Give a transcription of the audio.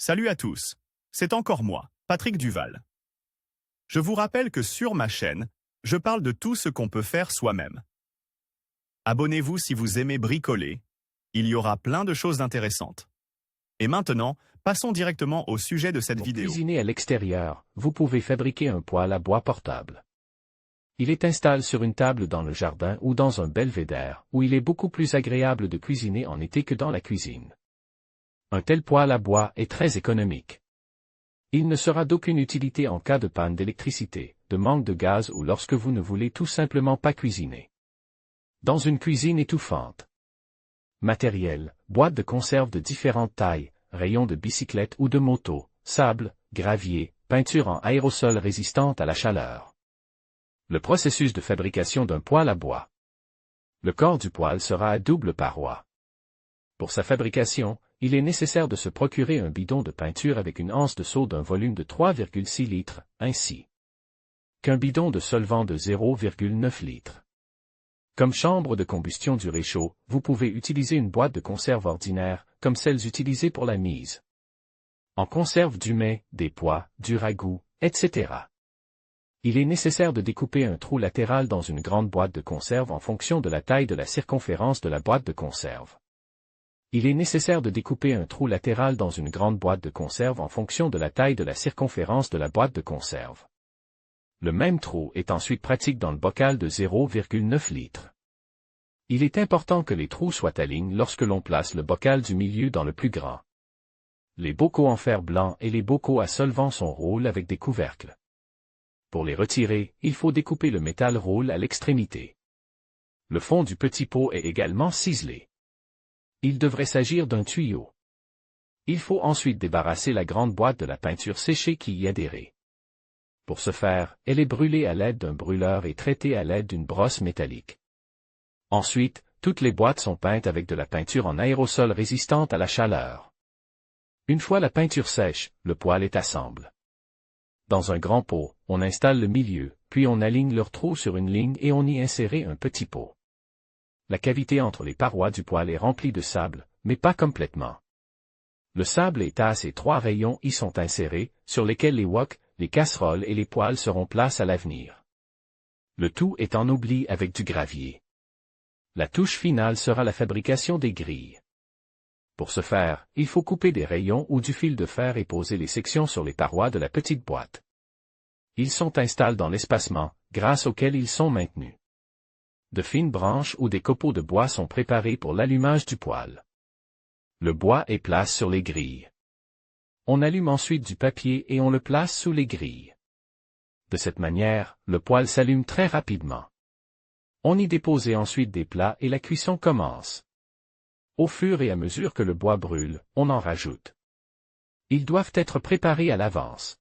Salut à tous, c'est encore moi, Patrick Duval. Je vous rappelle que sur ma chaîne, je parle de tout ce qu'on peut faire soi-même. Abonnez-vous si vous aimez bricoler, il y aura plein de choses intéressantes. Et maintenant, passons directement au sujet de cette vidéo. Pour cuisiner à l'extérieur, vous pouvez fabriquer un poêle à bois portable. Il est installé sur une table dans le jardin ou dans un belvédère, où il est beaucoup plus agréable de cuisiner en été que dans la cuisine. Un tel poêle à bois est très économique. Il ne sera d'aucune utilité en cas de panne d'électricité, de manque de gaz ou lorsque vous ne voulez tout simplement pas cuisiner. Dans une cuisine étouffante. Matériel, boîte de conserve de différentes tailles, rayons de bicyclette ou de moto, sable, gravier, peinture en aérosol résistante à la chaleur. Le processus de fabrication d'un poêle à bois. Le corps du poêle sera à double paroi. Pour sa fabrication, il est nécessaire de se procurer un bidon de peinture avec une anse de seau d'un volume de 3,6 litres, ainsi qu'un bidon de solvant de 0,9 litres. Comme chambre de combustion du réchaud, vous pouvez utiliser une boîte de conserve ordinaire, comme celles utilisées pour la mise en conserve du mets, des pois, du ragoût, etc. Il est nécessaire de découper un trou latéral dans une grande boîte de conserve en fonction de la taille de la circonférence de la boîte de conserve. Il est nécessaire de découper un trou latéral dans une grande boîte de conserve en fonction de la taille de la circonférence de la boîte de conserve. Le même trou est ensuite pratique dans le bocal de 0,9 litres. Il est important que les trous soient alignés lorsque l'on place le bocal du milieu dans le plus grand. Les bocaux en fer blanc et les bocaux à solvant sont rôles avec des couvercles. Pour les retirer, il faut découper le métal rôle à l'extrémité. Le fond du petit pot est également ciselé. Il devrait s'agir d'un tuyau. Il faut ensuite débarrasser la grande boîte de la peinture séchée qui y adhérait. Pour ce faire, elle est brûlée à l'aide d'un brûleur et traitée à l'aide d'une brosse métallique. Ensuite, toutes les boîtes sont peintes avec de la peinture en aérosol résistante à la chaleur. Une fois la peinture sèche, le poêle est assemblé. Dans un grand pot, on installe le milieu, puis on aligne leurs trous sur une ligne et on y insère un petit pot. La cavité entre les parois du poêle est remplie de sable, mais pas complètement. Le sable et tasse et 3 rayons y sont insérés, sur lesquels les woks, les casseroles et les poêles seront placés à l'avenir. Le tout est ennobli avec du gravier. La touche finale sera la fabrication des grilles. Pour ce faire, il faut couper des rayons ou du fil de fer et poser les sections sur les parois de la petite boîte. Ils sont installés dans l'espacement, grâce auquel ils sont maintenus. De fines branches ou des copeaux de bois sont préparés pour l'allumage du poêle. Le bois est placé sur les grilles. On allume ensuite du papier et on le place sous les grilles. De cette manière, le poêle s'allume très rapidement. On y dépose ensuite des plats et la cuisson commence. Au fur et à mesure que le bois brûle, on en rajoute. Ils doivent être préparés à l'avance.